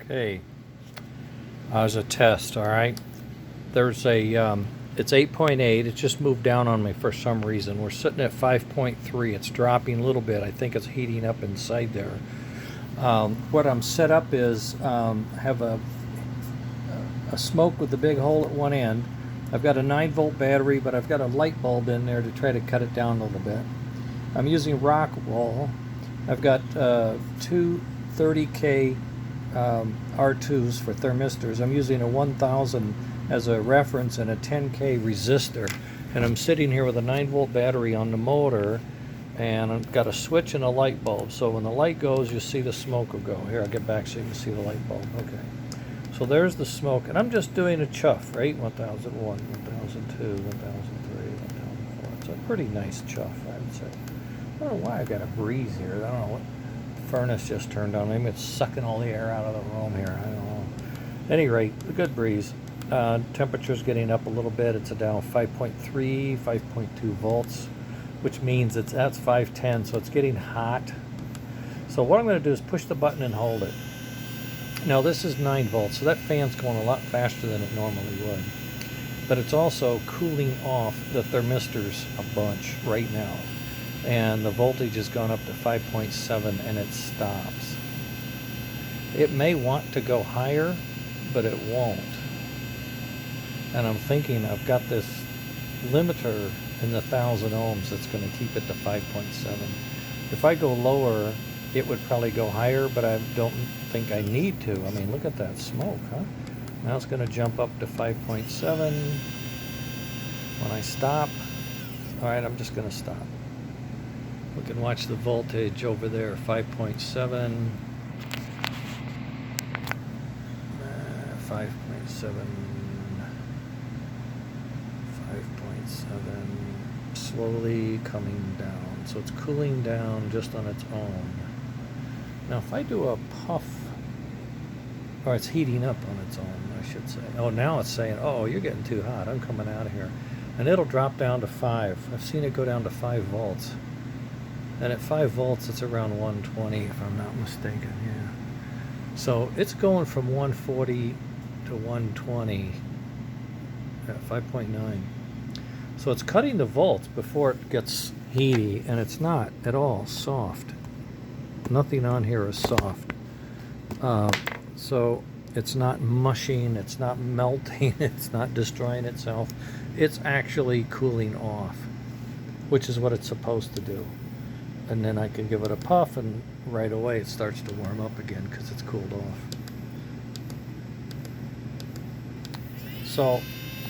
Okay, as a test, all right. There's a, it's 8.8. It just moved down on me for some reason. We're sitting at 5.3. It's dropping a little bit. I think it's heating up inside there. What I'm set up is have a smoke with the big hole at one end. I've got a 9-volt battery, but I've got a light bulb in there to try to cut it down a little bit. I'm using Rockwall. I've got two 30K R2s for thermistors. I'm using a 1000 as a reference and a 10K resistor. And I'm sitting here with a 9-volt battery on the motor, and I've got a switch and a light bulb. So when the light goes, you see the smoke will go. Here, I'll get back so you can see the light bulb. Okay. So there's the smoke, and I'm just doing a chuff, right? 1001, 1002, 1003, 1004. It's a pretty nice chuff, I would say. I don't know why I've got a breeze here. I don't know what furnace just turned on. Maybe it's sucking all the air out of the room here. I don't know. At any rate, a good breeze. Temperature's getting up a little bit. It's down 5.3, 5.2 volts, which means that's 510, so it's getting hot. So what I'm going to do is push the button and hold it. Now this is 9 volts, so that fan's going a lot faster than it normally would. But it's also cooling off the thermistors a bunch right now. And the voltage has gone up to 5.7 and it stops. It may want to go higher, but it won't. And I'm thinking I've got this limiter in the 1000 ohms that's going to keep it to 5.7. If I go lower, it would probably go higher, but I don't think I need to. I mean, look at that smoke, huh? Now it's going to jump up to 5.7. When I stop, all right, I'm just going to stop. We can watch the voltage over there, 5.7, 5.7, 5.7, slowly coming down. So it's cooling down just on its own. Now if I do a puff, or it's heating up on its own, I should say. Oh, now it's saying, oh, you're getting too hot. I'm coming out of here. And it'll drop down to 5. I've seen it go down to 5 volts. And at 5 volts, it's around 120, if I'm not mistaken, yeah. So it's going from 140 to 120 at 5.9. So it's cutting the volts before it gets heaty, and it's not at all soft. Nothing on here is soft. So it's not mushing, it's not melting, it's not destroying itself. It's actually cooling off, which is what it's supposed to do. And then I can give it a puff, and right away it starts to warm up again because it's cooled off. So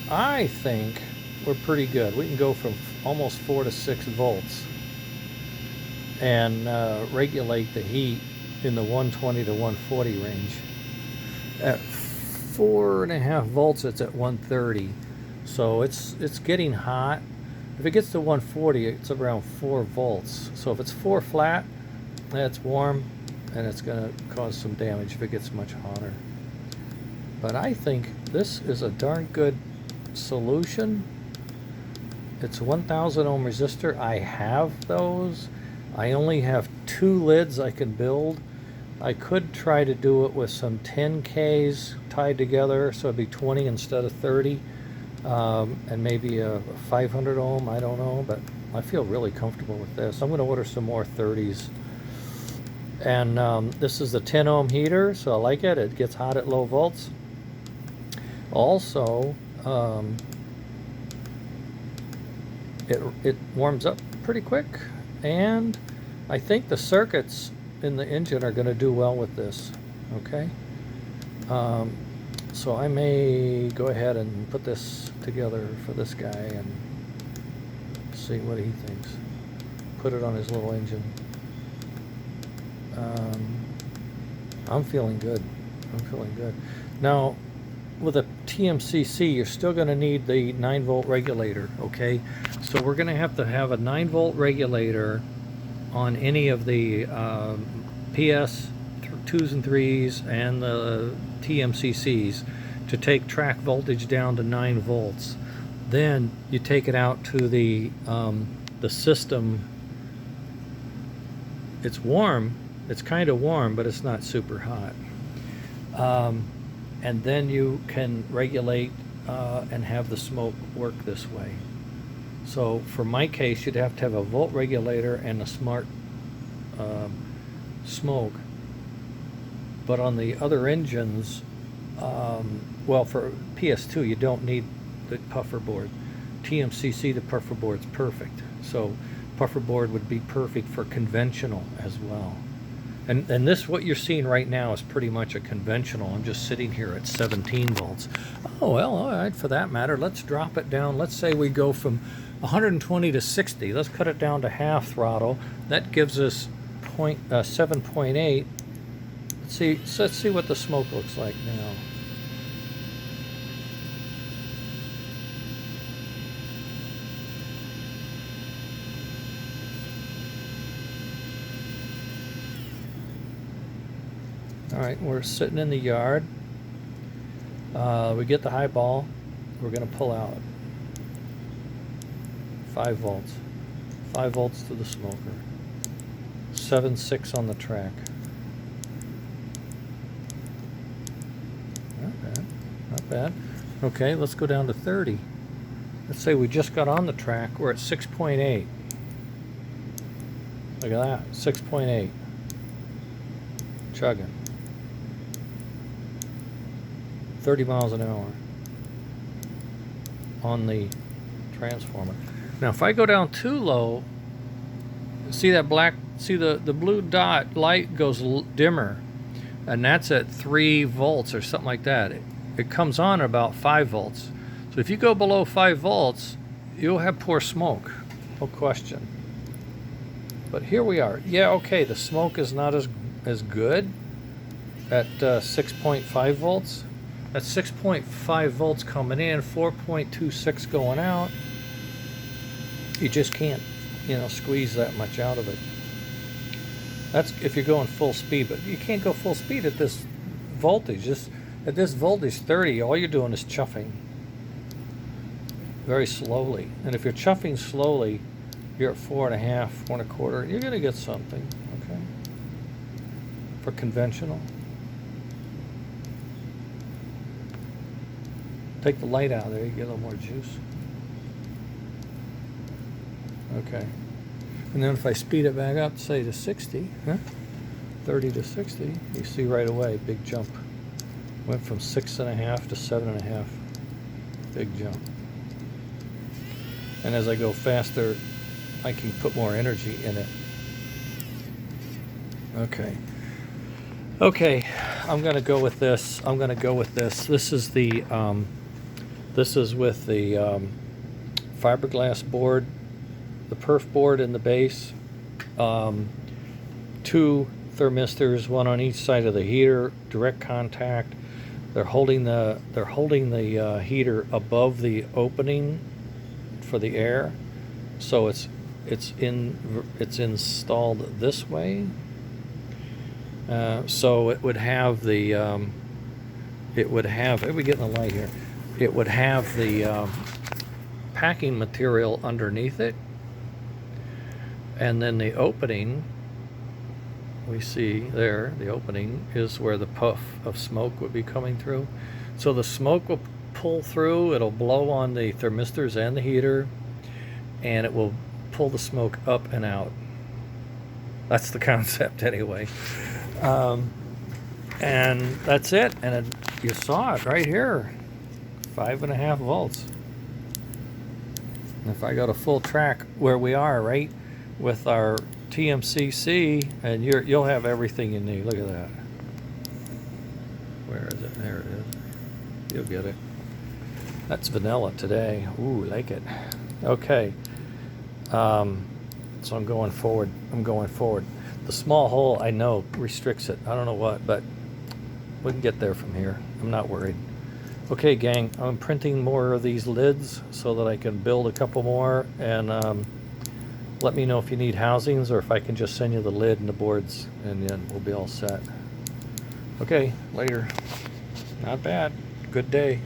I think we're pretty good. We can go from almost 4 to 6 volts and regulate the heat in the 120 to 140 range. At 4.5 volts, it's at 130. So it's getting hot. If it gets to 140, it's around 4 volts. So if it's 4 flat, that's warm, and it's going to cause some damage if it gets much hotter. But I think this is a darn good solution. It's 1000 ohm resistor. I have those. I only have 2 lids I can build. I could try to do it with some 10Ks tied together, so it'd be 20 instead of 30. And maybe a 500 ohm, I don't know, but I feel really comfortable with this. I'm going to order some more 30s. And this is a 10 ohm heater, so I like it. It gets hot at low volts. Also, it warms up pretty quick, and I think the circuits in the engine are going to do well with this. Okay. So I may go ahead and put this together for this guy and see what he thinks. Put it on his little engine. I'm feeling good. I'm feeling good. Now, with a TMCC, you're still going to need the 9-volt regulator, okay? So we're going to have a 9-volt regulator on any of the PS 2s and 3s and the TMCCs to take track voltage down to 9 volts. Then you take it out to the system. It's warm. It's kind of warm, but it's not super hot. And then you can regulate and have the smoke work this way. So for my case, you'd have to have a volt regulator and a smart smoke. But on the other engines, well, for PS2, you don't need the puffer board. TMCC, the puffer board's perfect. So puffer board would be perfect for conventional as well. And this, what you're seeing right now, is pretty much a conventional. I'm just sitting here at 17 volts. Oh, well, all right, for that matter, let's drop it down. Let's say we go from 120 to 60. Let's cut it down to half throttle. That gives us 7.8. Let's see what the smoke looks like now. All right, we're sitting in the yard. We get the high ball. We're going to pull out 5 volts. 5 volts to the smoker. 7.6 on the track. Not bad. Not bad. Okay, let's go down to 30. Let's say we just got on the track. We're at 6.8. Look at that. 6.8. Chugging. 30 miles an hour on the transformer. Now if I go down too low, see that black, see the blue dot light goes dimmer, and that's at 3 volts or something like that. It comes on at about 5 volts. So if you go below 5 volts, you'll have poor smoke, no question. But here we are. Yeah, okay, the smoke is not as good at 6.5 volts. That's 6.5 volts coming in, 4.26 going out. You just can't, squeeze that much out of it. That's if you're going full speed, but you can't go full speed at this voltage. At this voltage 30, all you're doing is chuffing very slowly. And if you're chuffing slowly, you're at 4.5, 4.25. You're gonna get something, okay? For conventional. Take the light out of there, you get a little more juice. Okay. And then if I speed it back up, say to 60, 30 to 60, you see right away, big jump. Went from 6.5 to 7.5. Big jump. And as I go faster, I can put more energy in it. Okay, I'm gonna go with this. This is the this is with the fiberglass board, the perf board in the base, 2 thermistors, 1 on each side of the heater, direct contact. They're holding the heater above the opening for the air, so it's installed this way. So it would have the we get in the light here. It would have the packing material underneath it, and then the opening we see there, the opening is where the puff of smoke would be coming through. So the smoke will pull through, it'll blow on the thermistors and the heater, and it will pull the smoke up and out. That's the concept anyway. And that's it. And you saw it right here, 5.5 volts. And if I go to full track where we are, right, with our TMCC, and you'll have everything you need. Look at that. Where is it? There it is. You'll get it. That's vanilla today. Ooh, like it. Okay. So I'm going forward. The small hole, I know, restricts it. I don't know what, but we can get there from here. I'm not worried. Okay, gang, I'm printing more of these lids so that I can build a couple more, and let me know if you need housings or if I can just send you the lid and the boards, and then we'll be all set. Okay, later. Not bad. Good day.